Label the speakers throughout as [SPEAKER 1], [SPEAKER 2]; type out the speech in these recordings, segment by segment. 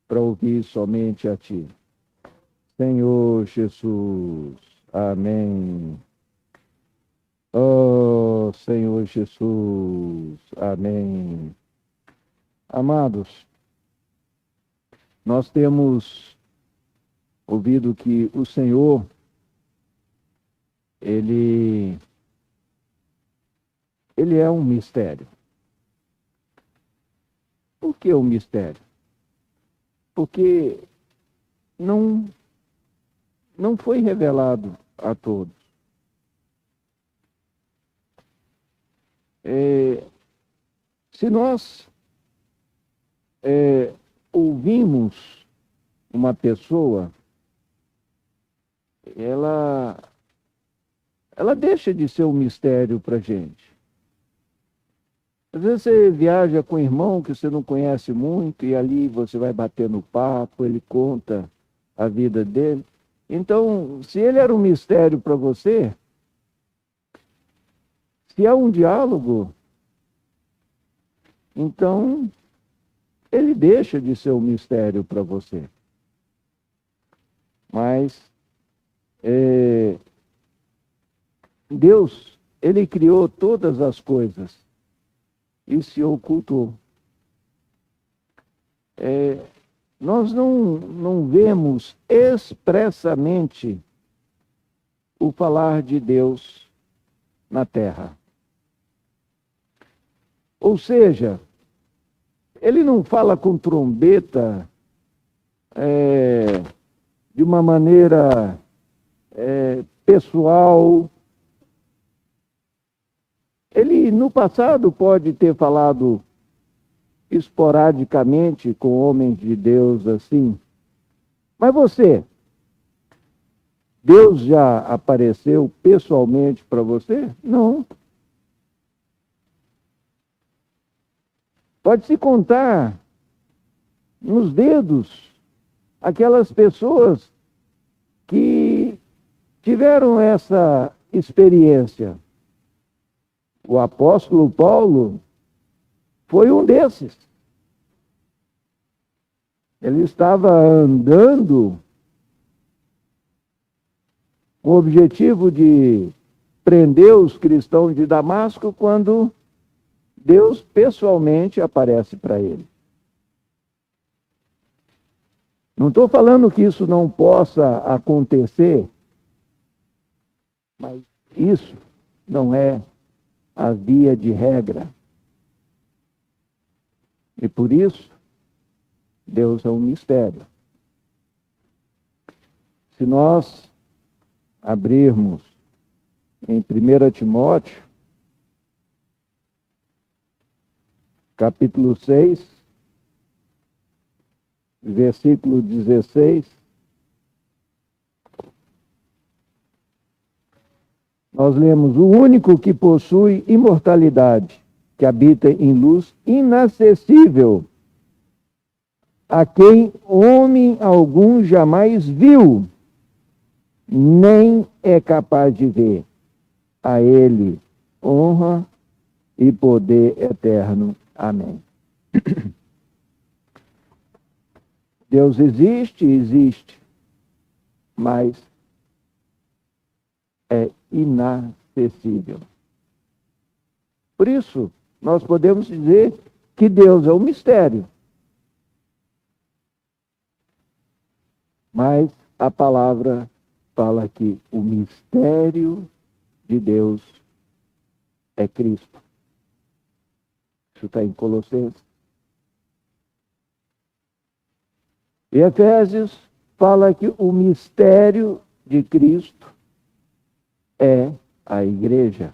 [SPEAKER 1] para ouvir somente a Ti. Senhor Jesus, amém. Oh, Senhor Jesus, amém. Amados, nós temos ouvido que o Senhor, Ele é um mistério. Por que um mistério? Porque não foi revelado a todos. Se nós ouvimos uma pessoa, ela deixa de ser um mistério para a gente. Às vezes você viaja com um irmão que você não conhece muito e ali você vai bater no papo, ele conta a vida dele. Então, se ele era um mistério para você, se há um diálogo, então ele deixa de ser um mistério para você. Mas Deus, Ele criou todas as coisas e se ocultou. Nós não vemos expressamente o falar de Deus na terra. Ou seja, Ele não fala com trombeta de uma maneira pessoal. Ele, no passado, pode ter falado esporadicamente com homens de Deus assim. Mas Deus já apareceu pessoalmente para você? Não. Pode-se contar nos dedos aquelas pessoas que tiveram essa experiência. O apóstolo Paulo foi um desses. Ele estava andando com o objetivo de prender os cristãos de Damasco quando Deus pessoalmente aparece para ele. Não estou falando que isso não possa acontecer, mas isso não é a via de regra. E por isso, Deus é um mistério. Se nós abrirmos em 1 Timóteo, capítulo 6, versículo 16, nós lemos: o único que possui imortalidade, que habita em luz inacessível, a quem homem algum jamais viu, nem é capaz de ver. A ele honra e poder eterno. Amém. Deus existe, mas é inacessível. Por isso, nós podemos dizer que Deus é um mistério. Mas a palavra fala que o mistério de Deus é Cristo. Isso está em Colossenses. E Efésios fala que o mistério de Cristo é a igreja.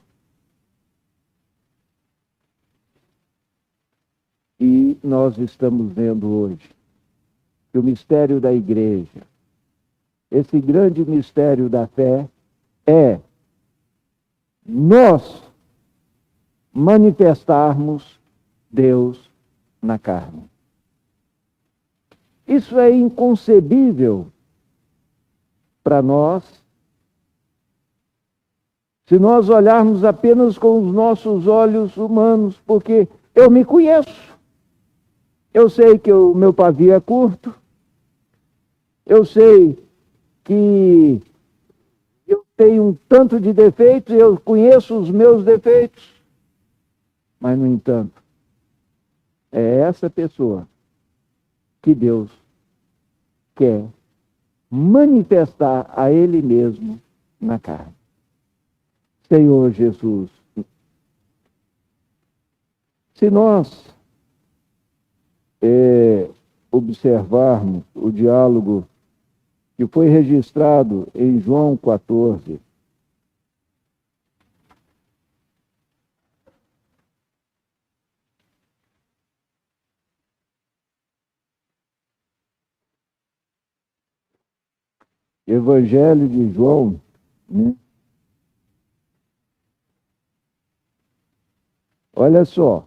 [SPEAKER 1] E nós estamos vendo hoje que o mistério da igreja, esse grande mistério da fé, é nós manifestarmos Deus na carne. Isso é inconcebível para nós se nós olharmos apenas com os nossos olhos humanos, porque eu me conheço. Eu sei que o meu pavio é curto, Eu sei que eu tenho um tanto de defeitos, eu conheço os meus defeitos, mas, no entanto, é essa pessoa que Deus quer manifestar a Ele mesmo na carne. Senhor Jesus, se nós observarmos o diálogo que foi registrado em João 14, Evangelho de João, né? Olha só,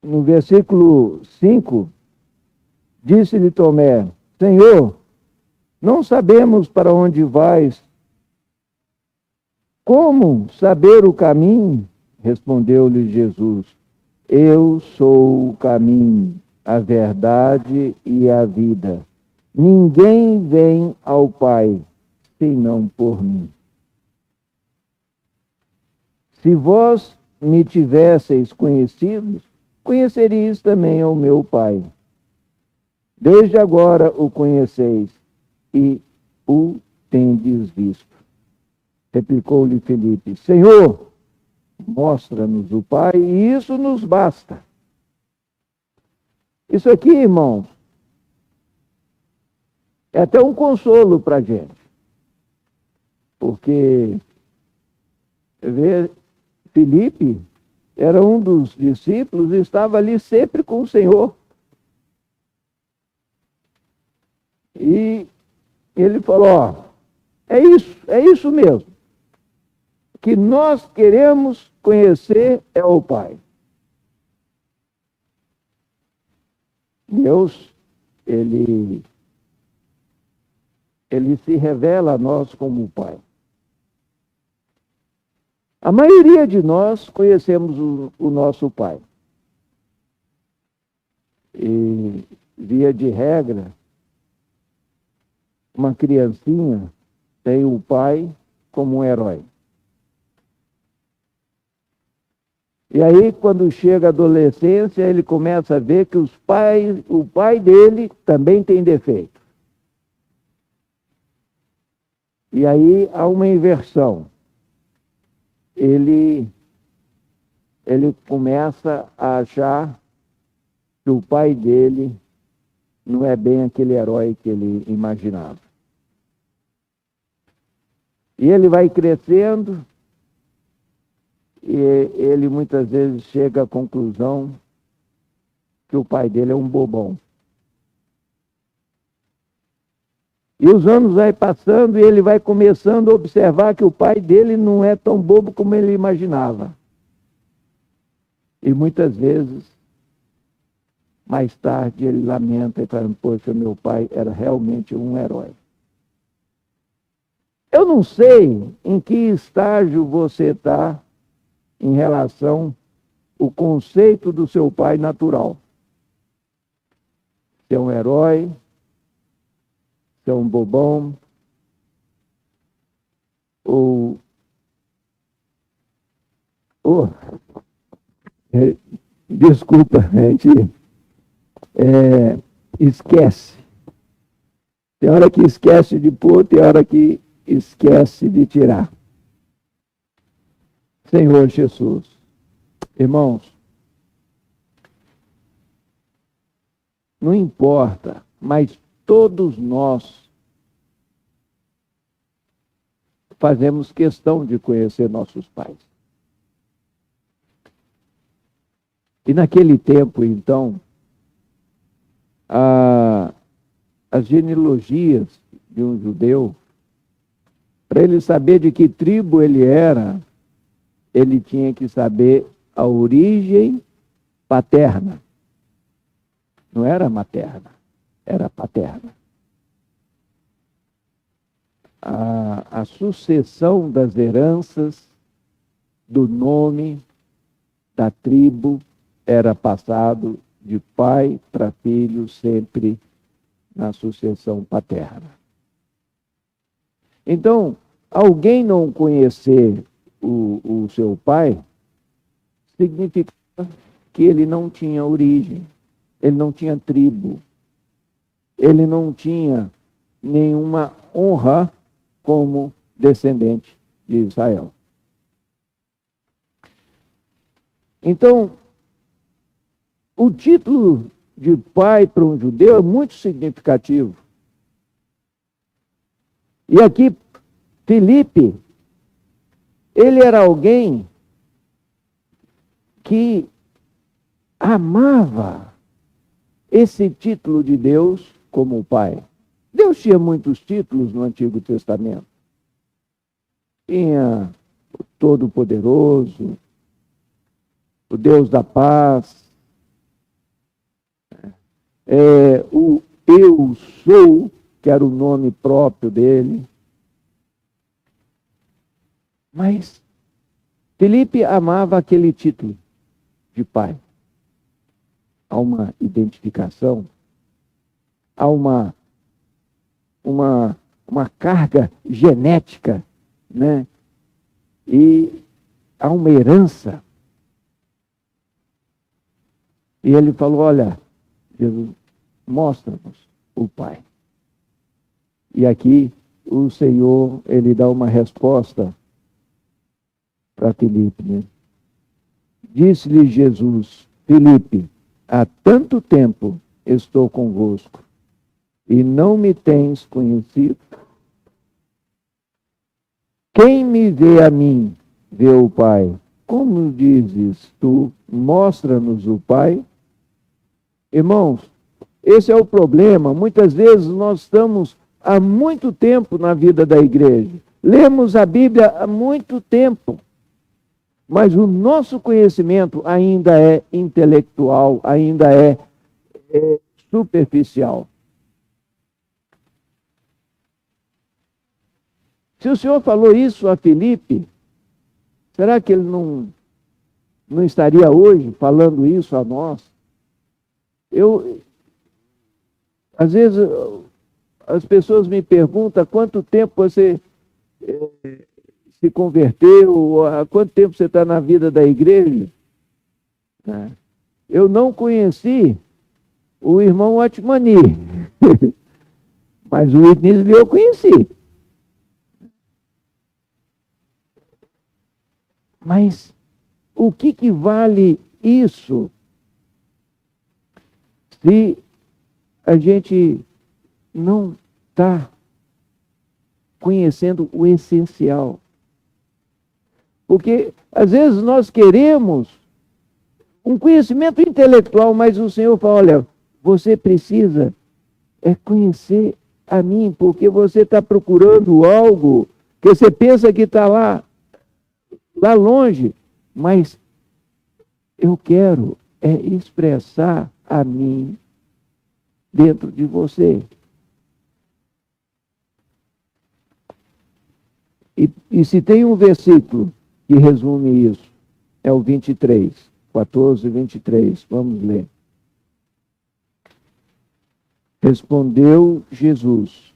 [SPEAKER 1] no versículo 5, disse-lhe Tomé: Senhor, não sabemos para onde vais. Como saber o caminho? Respondeu-lhe Jesus: Eu sou o caminho, a verdade e a vida. Ninguém vem ao Pai senão por mim. Se vós me tivesseis conhecidos, conheceríeis também ao meu Pai. Desde agora o conheceis e o tendes visto. Replicou-lhe Filipe: Senhor, mostra-nos o Pai, e isso nos basta. Isso aqui, irmãos, é até um consolo para a gente. Porque, Filipe era um dos discípulos e estava ali sempre com o Senhor. E ele falou: ó, é isso mesmo. O que nós queremos conhecer é o Pai. Deus, ele se revela a nós como o Pai. A maioria de nós conhecemos o nosso Pai. E, via de regra, uma criancinha tem o pai como um herói. E aí, quando chega a adolescência, ele começa a ver que o pai dele também tem defeito. E aí há uma inversão. Ele começa a achar que o pai dele não é bem aquele herói que ele imaginava. E ele vai crescendo e ele muitas vezes chega à conclusão que o pai dele é um bobão. E os anos vai passando e ele vai começando a observar que o pai dele não é tão bobo como ele imaginava. E muitas vezes, mais tarde, ele lamenta e fala: poxa, meu pai era realmente um herói. Eu não sei em que estágio você está em relação ao conceito do seu pai natural. Se é um herói, se é um bobão, ou desculpa, gente, esquece. Tem hora que esquece de pôr, tem hora que esquece de tirar. Senhor Jesus, irmãos, não importa, mas todos nós fazemos questão de conhecer nossos pais. E naquele tempo, então, as genealogias de um judeu, para ele saber de que tribo ele era, ele tinha que saber a origem paterna. Não era materna, era paterna. A sucessão das heranças do nome da tribo era passado de pai para filho, sempre na sucessão paterna. Então, alguém não conhecer o seu pai significa que ele não tinha origem, ele não tinha tribo, ele não tinha nenhuma honra como descendente de Israel. Então, o título de pai para um judeu é muito significativo. E aqui, Filipe, ele era alguém que amava esse título de Deus como pai. Deus tinha muitos títulos no Antigo Testamento. Tinha o Todo-Poderoso, o Deus da paz, o Eu Sou, que era o nome próprio dele. Mas Filipe amava aquele título de pai. Há uma identificação, há uma carga genética, né? E há uma herança. E ele falou, olha, Jesus, mostra-nos o Pai. E aqui o Senhor, ele dá uma resposta para Filipe, né? Disse-lhe Jesus, Filipe, há tanto tempo estou convosco e não me tens conhecido. Quem me vê a mim, vê o Pai. Como dizes tu, mostra-nos o Pai? Irmãos, esse é o problema. Muitas vezes nós estamos há muito tempo na vida da igreja. Lemos a Bíblia há muito tempo. Mas o nosso conhecimento ainda é intelectual, ainda é superficial. Se o Senhor falou isso a Filipe, será que ele não estaria hoje falando isso a nós? Às vezes, as pessoas me perguntam há quanto tempo você se converteu, há quanto tempo você está na vida da igreja. Eu não conheci o irmão Atmani, mas o Whitney eu conheci. Mas o que vale isso se a gente não está conhecendo o essencial? Porque às vezes nós queremos um conhecimento intelectual, mas o Senhor fala, olha, você precisa conhecer a mim, porque você está procurando algo que você pensa que está lá longe, mas eu quero expressar a mim dentro de você. E se tem um versículo que resume isso, é o 23, 14 e 23, vamos ler. Respondeu Jesus,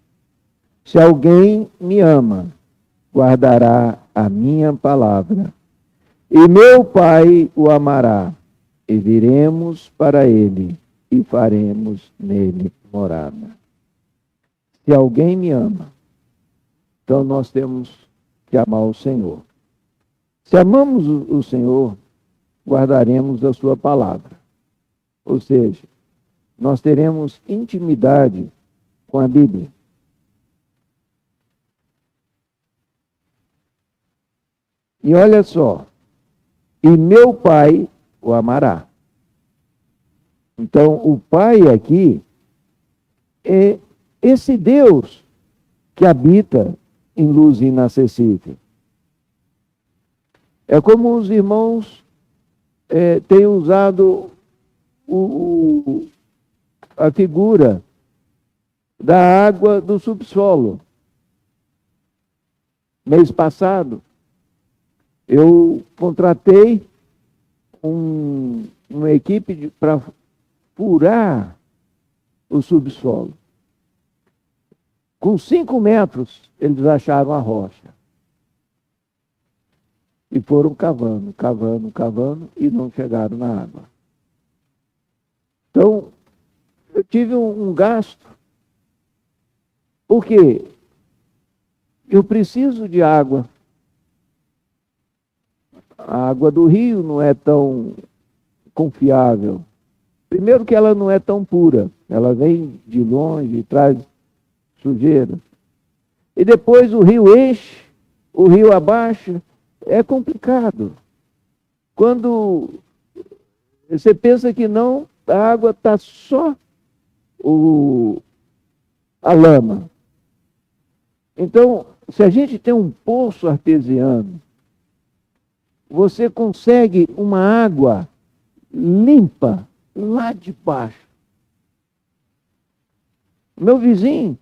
[SPEAKER 1] se alguém me ama, guardará a minha palavra, e meu Pai o amará, e viremos para ele, e faremos nele morada. Se alguém me ama, então nós temos que amar o Senhor. Se amamos o Senhor, guardaremos a sua palavra. Ou seja, nós teremos intimidade com a Bíblia. E olha só, e meu Pai o amará. Então, o Pai aqui é esse Deus que habita em luz inacessível. É como os irmãos têm usado a figura da água do subsolo. Mês passado, Eu contratei uma equipe para furar o subsolo. Com 5 metros, eles acharam a rocha. E foram cavando, cavando, cavando, e não chegaram na água. Então, eu tive um gasto. Por quê? Eu preciso de água. A água do rio não é tão confiável. Primeiro que ela não é tão pura. Ela vem de longe e traz sujeira. E depois o rio enche, o rio abaixa. É complicado. Quando você pensa que não, a água está só a lama. Então, se a gente tem um poço artesiano, você consegue uma água limpa lá de baixo. Meu vizinho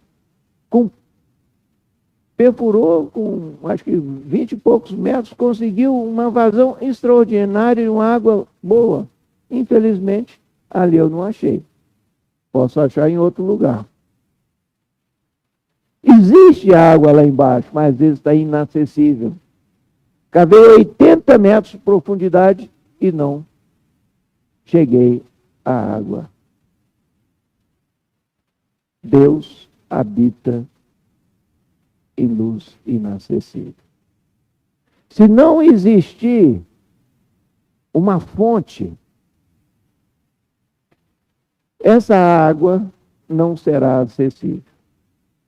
[SPEAKER 1] perfurou com acho que 20 e poucos metros, conseguiu uma vazão extraordinária e uma água boa. Infelizmente, ali eu não achei. Posso achar em outro lugar. Existe água lá embaixo, mas às vezes está inacessível. Cavei 80 metros de profundidade e não cheguei à água. Deus habita em luz inacessível. Se não existir uma fonte, essa água não será acessível.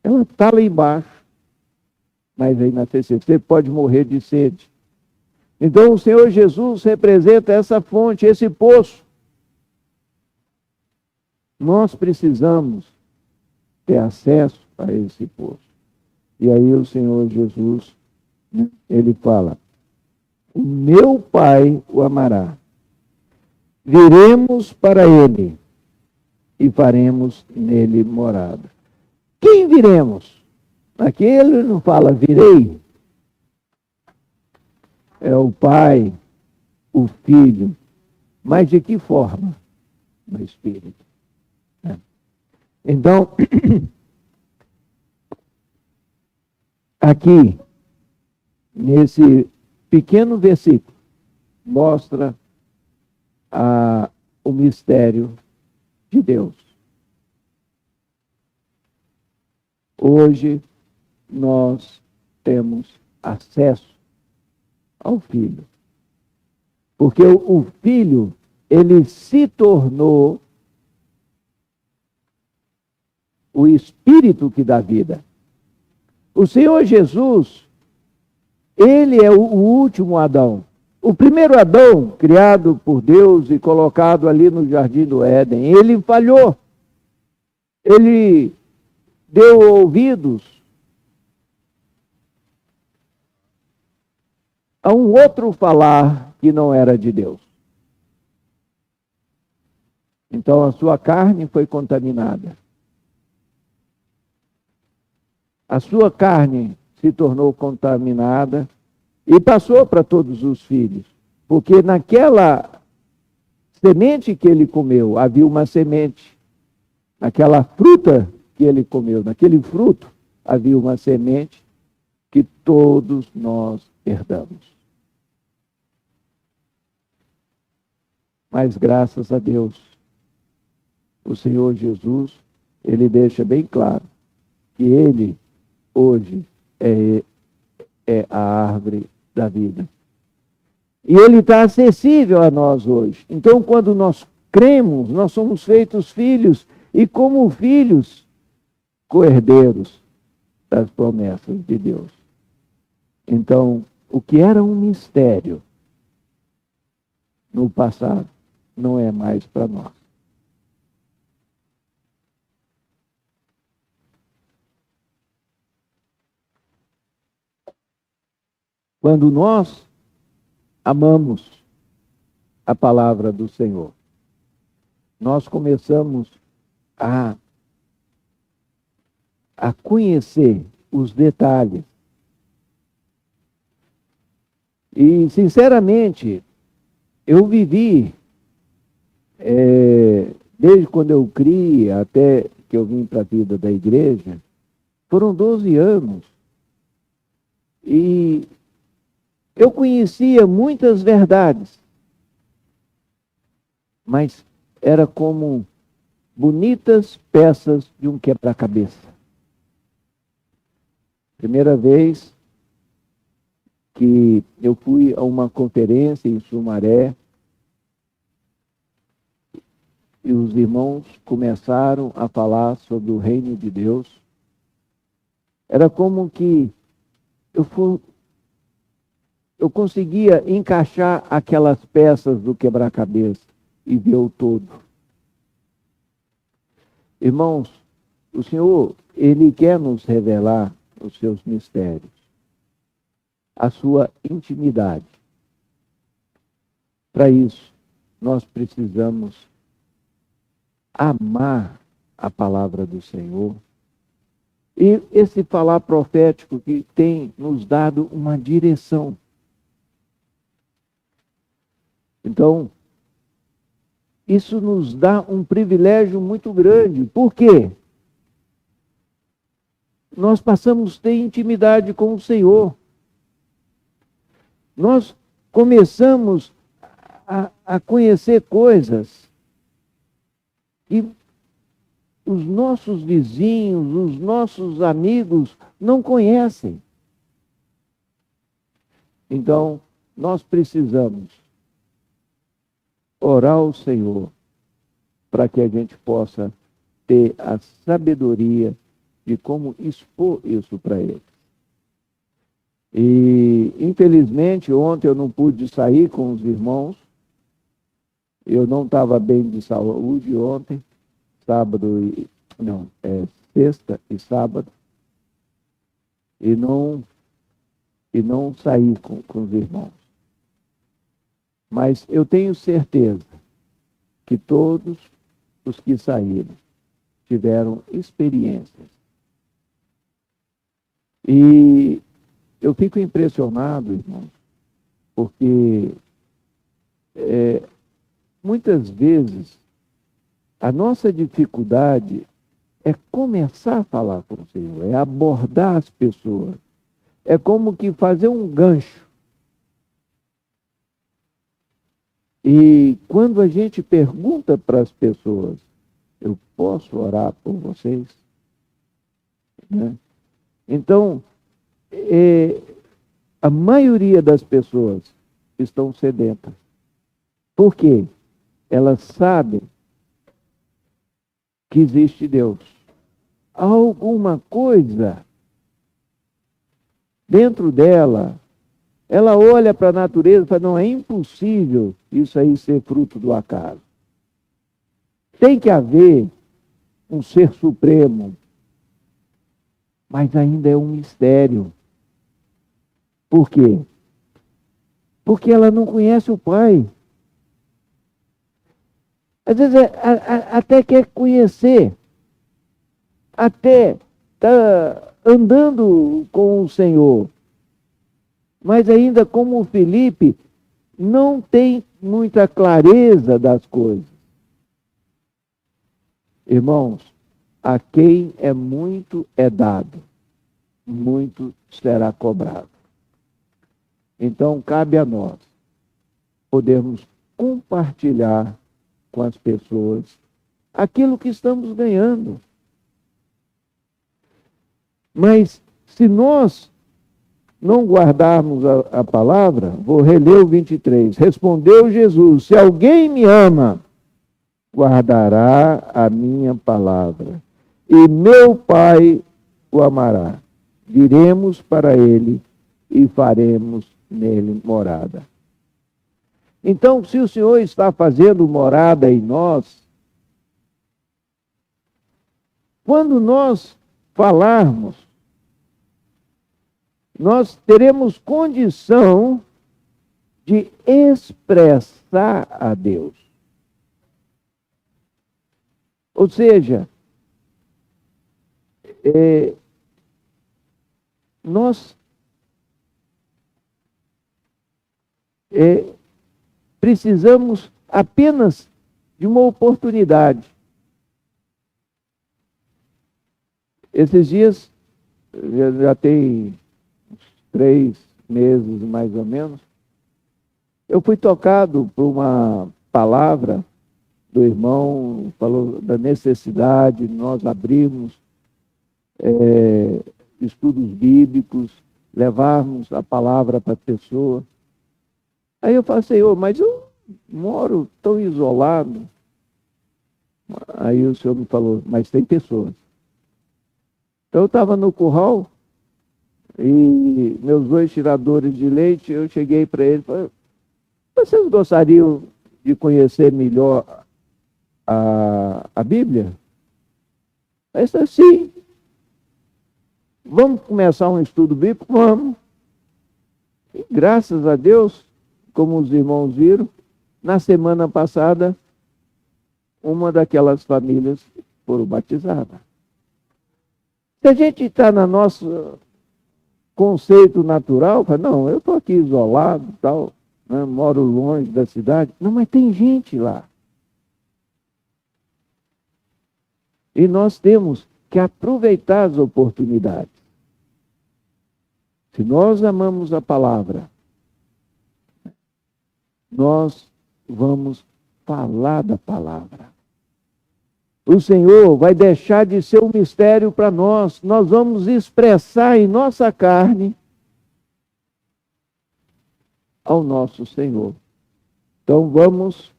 [SPEAKER 1] Ela está lá embaixo, mas é inacessível. Você pode morrer de sede. Então o Senhor Jesus representa essa fonte, esse poço. Nós precisamos ter acesso a esse poço. E aí o Senhor Jesus, ele fala, o meu Pai o amará. Viremos para ele e faremos nele morada. Quem viremos? Aqui ele não fala virei. É o Pai, o Filho. Mas de que forma? No Espírito. Então, aqui, nesse pequeno versículo, mostra o mistério de Deus. Hoje, nós temos acesso ao Filho. Porque o Filho, ele se tornou o Espírito que dá vida. O Senhor Jesus, ele é o último Adão. O primeiro Adão, criado por Deus e colocado ali no Jardim do Éden, ele falhou. Ele deu ouvidos a um outro falar que não era de Deus. Então a sua carne foi contaminada. A sua carne se tornou contaminada e passou para todos os filhos. Porque naquela semente que ele comeu, havia uma semente. Naquela fruta que ele comeu, naquele fruto, havia uma semente que todos nós herdamos. Mas graças a Deus, o Senhor Jesus, ele deixa bem claro que ele hoje é a árvore da vida. E ele está acessível a nós hoje. Então, quando nós cremos, nós somos feitos filhos, e como filhos, co-herdeiros das promessas de Deus. Então, o que era um mistério no passado, não é mais para nós. Quando nós amamos a palavra do Senhor, nós começamos a conhecer os detalhes E, sinceramente, eu vivi, desde quando eu criei até que eu vim para a vida da igreja, foram 12 anos. E eu conhecia muitas verdades, mas era como bonitas peças de um quebra-cabeça. Primeira vez que eu fui a uma conferência em Sumaré, e os irmãos começaram a falar sobre o reino de Deus. Era como que eu conseguia encaixar aquelas peças do quebra-cabeça e ver o todo. Irmãos, o Senhor, Ele quer nos revelar os seus mistérios, a sua intimidade. Para isso, nós precisamos amar a palavra do Senhor. E esse falar profético que tem nos dado uma direção. Então, isso nos dá um privilégio muito grande. Por quê? Nós passamos a ter intimidade com o Senhor. Nós começamos a conhecer coisas que os nossos vizinhos, os nossos amigos não conhecem. Então, nós precisamos orar ao Senhor para que a gente possa ter a sabedoria de como expor isso para Ele. E, infelizmente, ontem eu não pude sair com os irmãos. Eu não estava bem de saúde ontem, sexta e sábado, e não saí com os irmãos. Mas eu tenho certeza que todos os que saíram tiveram experiências. E eu fico impressionado, irmãos, porque muitas vezes a nossa dificuldade é começar a falar com o Senhor, é abordar as pessoas. É como que fazer um gancho. E quando a gente pergunta para as pessoas, eu posso orar por vocês? Né? Então, a maioria das pessoas estão sedentas. Por quê? Elas sabem que existe Deus. Há alguma coisa dentro dela, ela olha para a natureza e fala, não, é impossível isso aí ser fruto do acaso. Tem que haver um ser supremo, mas ainda é um mistério. Por quê? Porque ela não conhece o Pai. Às vezes até quer conhecer, até está andando com o Senhor, mas ainda como o Felipe, não tem muita clareza das coisas. Irmãos, a quem é muito é dado, muito será cobrado. Então, cabe a nós podermos compartilhar com as pessoas aquilo que estamos ganhando. Mas, se nós não guardarmos a palavra, vou reler o 23. Respondeu Jesus, se alguém me ama, guardará a minha palavra, e meu Pai o amará. Viremos para ele e faremos nele morada. Então, se o Senhor está fazendo morada em nós, quando nós falarmos, nós teremos condição de expressar a Deus. Ou seja, nós precisamos apenas de uma oportunidade. Esses dias, já tem uns 3 meses mais ou menos, eu fui tocado por uma palavra do irmão, falou da necessidade de nós abrirmos estudos bíblicos, levarmos a palavra para a pessoa. Aí eu falei, Senhor, mas eu moro tão isolado. Aí o Senhor me falou, mas tem pessoas. Então eu estava no curral e meus 2 tiradores de leite, eu cheguei para eles e falei, vocês gostariam de conhecer melhor a Bíblia? Aí disse, sim. Vamos começar um estudo bíblico? Vamos. E graças a Deus, como os irmãos viram, na semana passada, uma daquelas famílias foram batizadas. Se a gente está no nosso conceito natural, fala, não, eu estou aqui isolado, tal, né, moro longe da cidade. Não, mas tem gente lá. E nós temos que aproveitar as oportunidades. Se nós amamos a palavra, nós vamos falar da palavra. O Senhor vai deixar de ser um mistério para nós. Nós vamos expressar em nossa carne ao nosso Senhor. Então vamos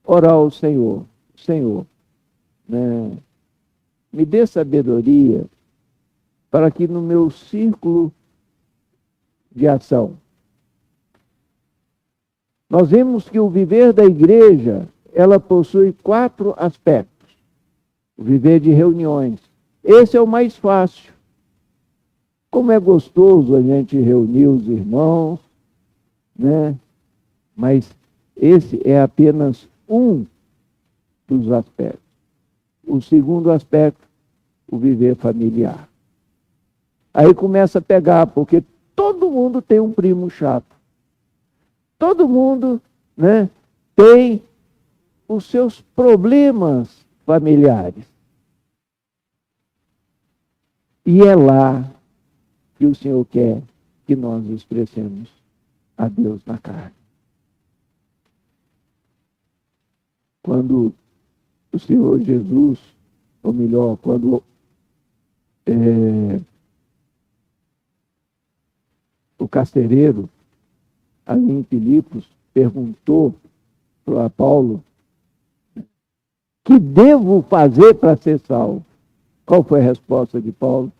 [SPEAKER 1] orar ao Senhor. Senhor, né, me dê sabedoria para que no meu círculo de ação, nós vemos que o viver da igreja, ela possui 4 aspectos. O viver de reuniões. Esse é o mais fácil. Como é gostoso a gente reunir os irmãos, né? Mas esse é apenas um dos aspectos. O segundo aspecto, o viver familiar. Aí começa a pegar, porque todo mundo tem um primo chato. Todo mundo, né, tem os seus problemas familiares. E é lá que o Senhor quer que nós expressemos a Deus na carne. Quando o Senhor Jesus, ou melhor, quando o carcereiro, ali em Filipos, perguntou para Paulo, que devo fazer para ser salvo? Qual foi a resposta de Paulo?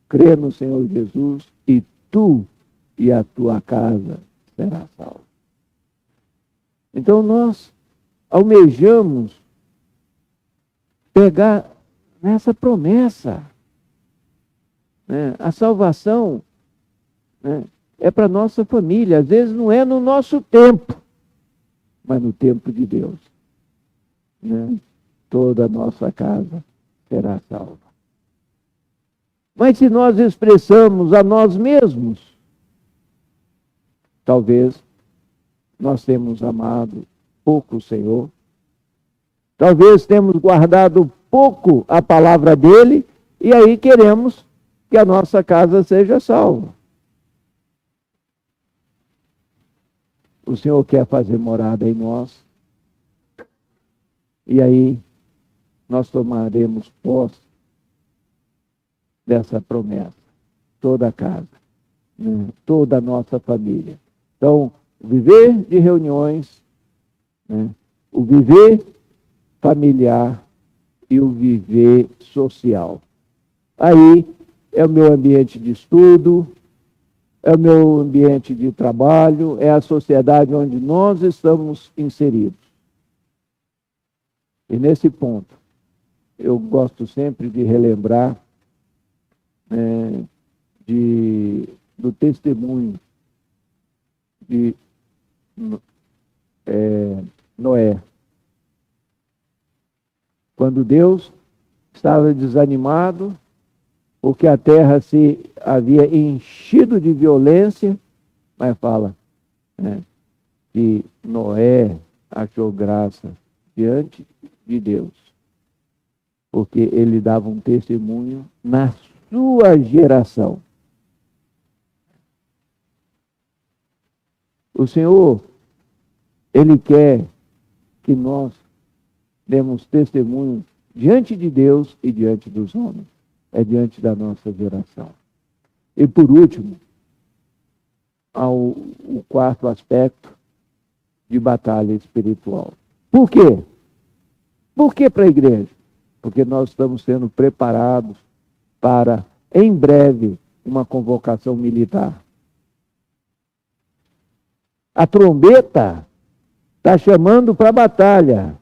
[SPEAKER 1] Crê no Senhor Jesus e tu e a tua casa será salvo. Então nós almejamos pegar nessa promessa, né? A salvação, né, é para a nossa família. Às vezes não é no nosso tempo, mas no tempo de Deus, né? Toda a nossa casa será salva. Mas se nós expressamos a nós mesmos, talvez nós temos amado pouco o Senhor, talvez temos guardado pouco a palavra dele, e aí queremos que a nossa casa seja salva. O Senhor quer fazer morada em nós, e aí nós tomaremos posse dessa promessa, toda a casa, né? Toda a nossa família. Então, o viver de reuniões, né? O viver familiar e o viver social. Aí é o meu ambiente de estudo, é o meu ambiente de trabalho, é a sociedade onde nós estamos inseridos. E nesse ponto, eu gosto sempre de relembrar do testemunho de Noé. Quando Deus estava desanimado, porque a terra se havia enchido de violência, mas fala, né, que Noé achou graça diante de Deus, porque ele dava um testemunho na sua geração. O Senhor, Ele quer que nós demos testemunho diante de Deus e diante dos homens. É diante da nossa geração. E por último, o quarto aspecto de batalha espiritual. Por quê? Por que para a igreja? Porque nós estamos sendo preparados para, em breve, uma convocação militar. A trombeta está chamando para a batalha.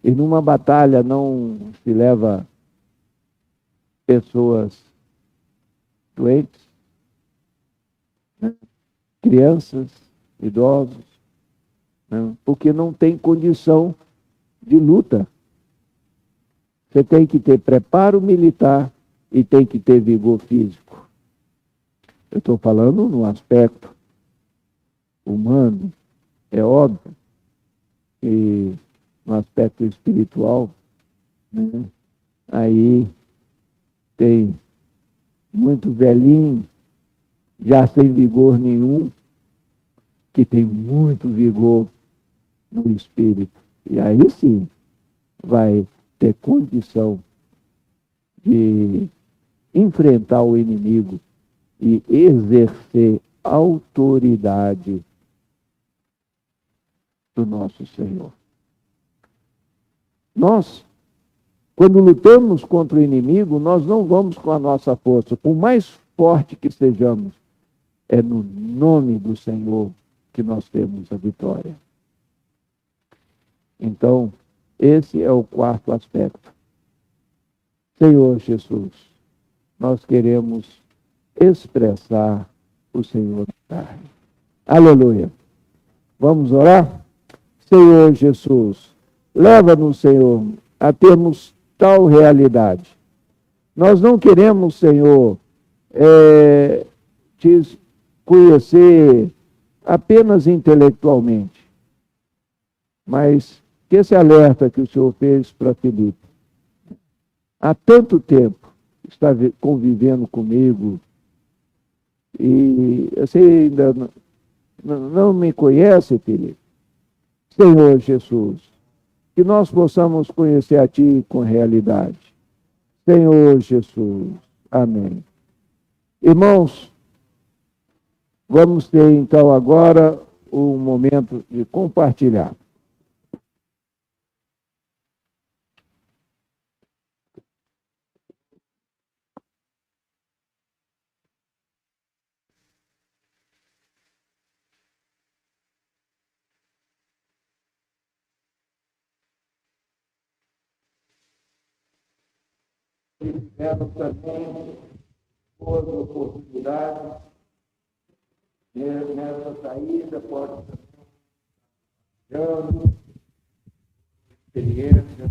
[SPEAKER 1] E numa batalha não se leva pessoas doentes, né? Crianças, idosos, né? Porque não tem condição de luta. Você tem que ter preparo militar e tem que ter vigor físico. Eu estou falando no aspecto humano, é óbvio, e no aspecto espiritual, né? Aí tem muito velhinho, já sem vigor nenhum, que tem muito vigor no espírito. E aí sim vai ter condição de enfrentar o inimigo e exercer autoridade do nosso Senhor. Nós, quando lutamos contra o inimigo, nós não vamos com a nossa força, por mais forte que sejamos, é no nome do Senhor que nós temos a vitória. Então, esse é o quarto aspecto. Senhor Jesus, nós queremos expressar o Senhor da carne. Aleluia. Vamos orar? Senhor Jesus, leva-nos, Senhor, a termos tal realidade. Nós não queremos, Senhor, te conhecer apenas intelectualmente, mas que esse alerta que o Senhor fez para Filipe, há tanto tempo está convivendo comigo e você ainda não me conhece, Filipe. Senhor Jesus, que nós possamos conhecer a Ti com realidade. Senhor Jesus. Amém. Irmãos, vamos ter então agora um momento de compartilhar. Tivemos também boas oportunidades nessa saída, pode ser experiência.